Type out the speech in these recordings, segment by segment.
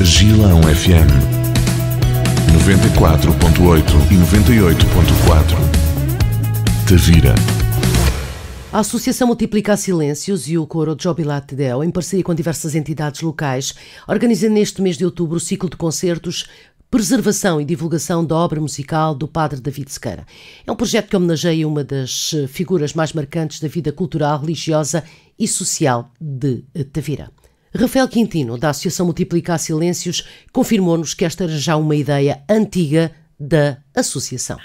Gilão FM 94.8 e 98.4. Tavira. A Associação Multiplica Silêncios e o Coro Jubilat Deo, em parceria com diversas entidades locais, organizam neste mês de outubro o ciclo de concertos Preservação e Divulgação da Obra Musical do Padre David Sequeira. É um projeto que homenageia uma das figuras mais marcantes da vida cultural, religiosa e social de Tavira. Rafael Quintino, da Associação Multiplica Silêncios, confirmou-nos que esta era já uma ideia antiga da associação.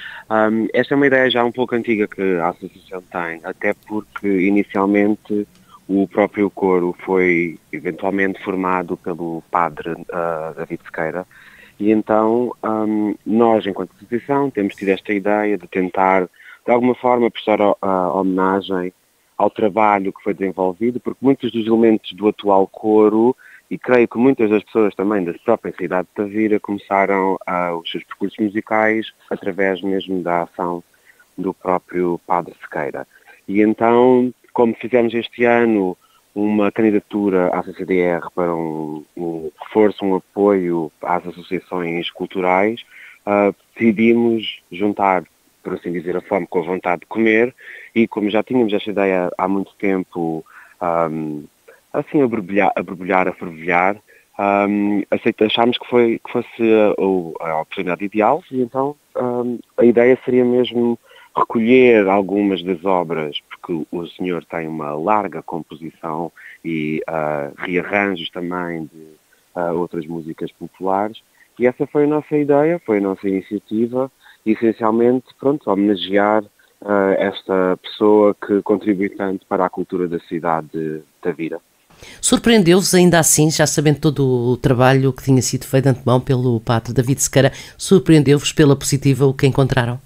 Esta é uma ideia já um pouco antiga que a associação tem, até porque inicialmente o próprio coro foi eventualmente formado pelo padre David Sequeira e então nós, enquanto associação, temos tido esta ideia de tentar de alguma forma prestar homenagem ao trabalho que foi desenvolvido, porque muitos dos elementos do atual coro, e creio que muitas das pessoas também da própria cidade de Tavira começaram os seus percursos musicais através mesmo da ação do próprio Padre Sequeira. E então, como fizemos este ano uma candidatura à CCDR para um reforço, um apoio às associações culturais, decidimos juntar, por assim dizer, a fome com a vontade de comer, e como já tínhamos esta ideia há muito tempo, assim a borbulhar, a fervilhar, achámos que fosse a oportunidade ideal, e então a ideia seria mesmo recolher algumas das obras, porque o senhor tem uma larga composição e rearranjos também de outras músicas populares, e essa foi a nossa ideia, foi a nossa iniciativa, e essencialmente, homenagear esta pessoa que contribui tanto para a cultura da cidade de Tavira. Surpreendeu-vos ainda assim, já sabendo todo o trabalho que tinha sido feito de antemão pelo padre David Sequeira, surpreendeu-vos pela positiva o que encontraram?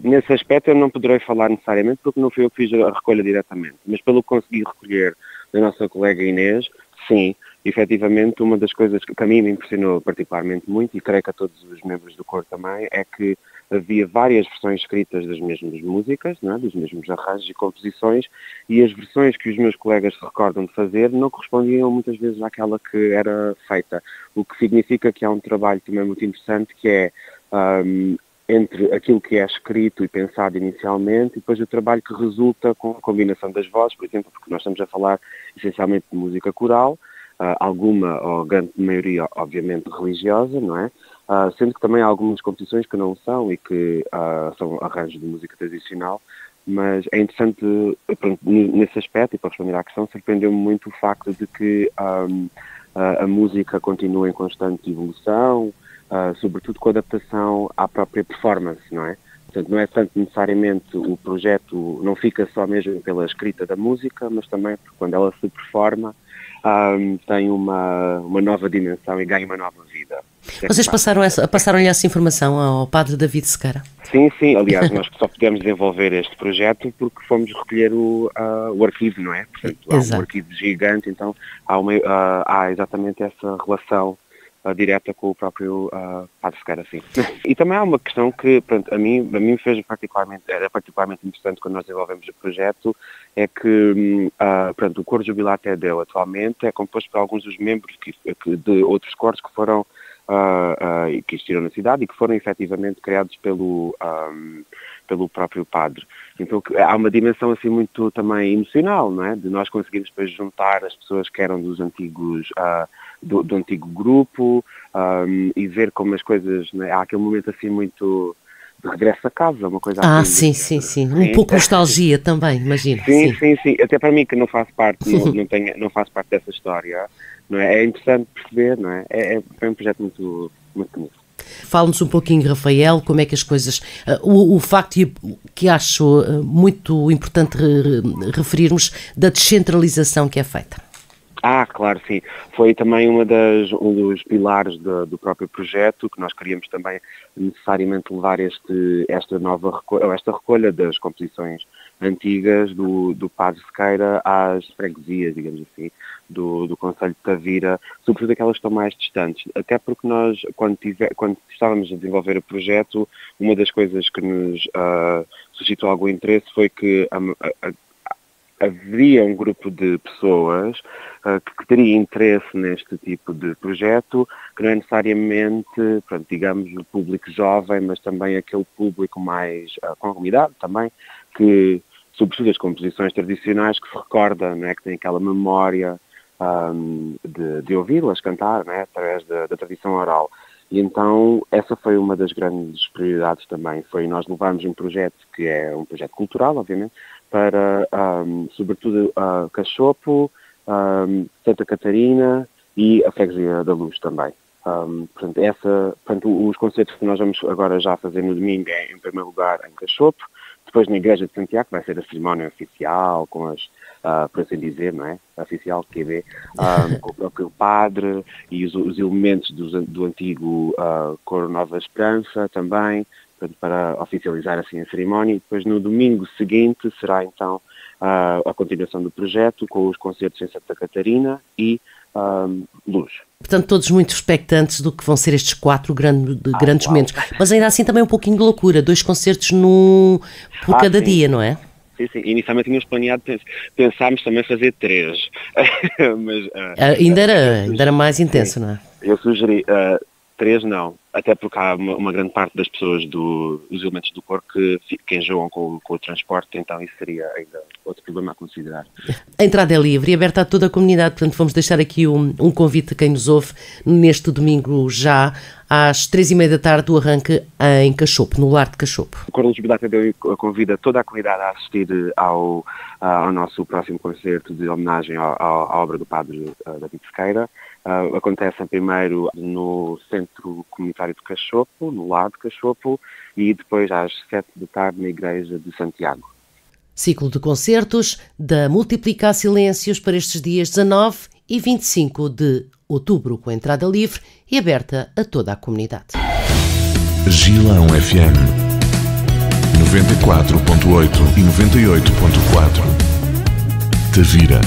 Nesse aspecto eu não poderei falar necessariamente porque não fui eu que fiz a recolha diretamente, mas pelo que consegui recolher da nossa colega Inês, sim, efetivamente uma das coisas que a mim me impressionou particularmente muito, e creio que a todos os membros do coro também, é que havia várias versões escritas das mesmas músicas, não é? Dos mesmos arranjos e composições, e as versões que os meus colegas se recordam de fazer não correspondiam muitas vezes àquela que era feita, o que significa que há um trabalho também muito interessante que é entre aquilo que é escrito e pensado inicialmente e depois o trabalho que resulta com a combinação das vozes, por exemplo, porque nós estamos a falar essencialmente de música coral, alguma ou grande maioria obviamente religiosa, não é? Sendo que também há algumas composições que não são e que são arranjos de música tradicional, mas é interessante, pronto, nesse aspecto, e para responder à questão, surpreendeu-me muito o facto de que a música continua em constante evolução, sobretudo com adaptação à própria performance, não é? Portanto, não é tanto necessariamente o projeto, não fica só mesmo pela escrita da música, mas também porque quando ela se performa, tem uma nova dimensão e ganha uma nova vida. Vocês passaram-lhe essa informação ao padre David Sequeira? Sim, aliás, nós só pudemos desenvolver este projeto porque fomos recolher o arquivo, não é? Portanto, há um arquivo gigante, então há exatamente essa relação direta com o próprio Padre Sequeira, sim. E também há uma questão que, pronto, a mim era particularmente interessante quando nós desenvolvemos o projeto, é que, pronto, o coro Jubilat Deo atualmente é composto por alguns dos membros de outros coros que foram, que existiram na cidade e que foram efetivamente criados pelo próprio padre. Então há uma dimensão assim muito também emocional, não é? De nós conseguirmos depois juntar as pessoas que eram dos antigos, do antigo grupo, e ver como as coisas, não é? Há aquele momento assim muito de regresso a casa, uma coisa assim. Sim. Um pouco nostalgia também, imagino. Sim. Até para mim que não faço parte, não faço parte dessa história, não é? É interessante perceber, não é? Foi um projeto muito, muito bonito. Fala-nos um pouquinho, Rafael, como é que as coisas... O facto que acho muito importante referirmos da descentralização que é feita. Claro, sim. Foi também um dos pilares do próprio projeto, que nós queríamos também necessariamente levar esta recolha das composições antigas do Padre Sequeira às freguesias, digamos assim, do concelho de Tavira, sobretudo aquelas que estão mais distantes. Até porque nós, quando estávamos a desenvolver o projeto, uma das coisas que nos suscitou algum interesse foi que haveria um grupo de pessoas que teria interesse neste tipo de projeto, que não é necessariamente, pronto, digamos, o público jovem, mas também aquele público mais com a comunidade também, que, sobretudo as composições tradicionais, que se recorda, não é, que tem aquela memória de ouvi-las cantar, não é, através da tradição oral. E então essa foi uma das grandes prioridades também, foi nós levarmos um projeto que é um projeto cultural, obviamente, para, sobretudo, Cachopo, Santa Catarina e a Freguesia da Luz também. Portanto, os concertos que nós vamos agora já fazer no domingo é, em primeiro lugar, em Cachopo, depois na Igreja de Santiago, que vai ser a cerimónia oficial, com as, por assim dizer, não é? Oficial, QB, com o próprio padre e os elementos do antigo Coro Nova Esperança também, para oficializar assim a cerimónia. E depois no domingo seguinte será então a continuação do projeto com os concertos em Santa Catarina e Luz. Portanto, todos muito expectantes do que vão ser estes 4 grandes momentos. Mas ainda assim também um pouquinho de loucura, 2 concertos por cada dia, não é? Sim. Inicialmente tínhamos planeado, pensámos também fazer 3. Mas, ainda era mais intenso, não é? Eu sugeri 3 não, até porque há uma grande parte das pessoas dos elementos do coro que enjoam com o transporte, então isso seria ainda outro problema a considerar. A entrada é livre e aberta a toda a comunidade, portanto vamos deixar aqui um convite a quem nos ouve neste domingo já, às 3h30 da tarde, o arranque em Cachopo, no Lar de Cachopo. O Coro Luz Bebedá também convida toda a comunidade a assistir ao nosso próximo concerto de homenagem à obra do padre David Sequeira. Acontece primeiro no Centro Comunitário de Cachopo, no Lar de Cachopo, e depois às 7 da tarde na Igreja de Santiago. Ciclo de concertos da Multiplicar Silêncios para estes dias 19 e 25 de outubro, com entrada livre e aberta a toda a comunidade. Gilão FM 94.8 e 98.4 Tavira.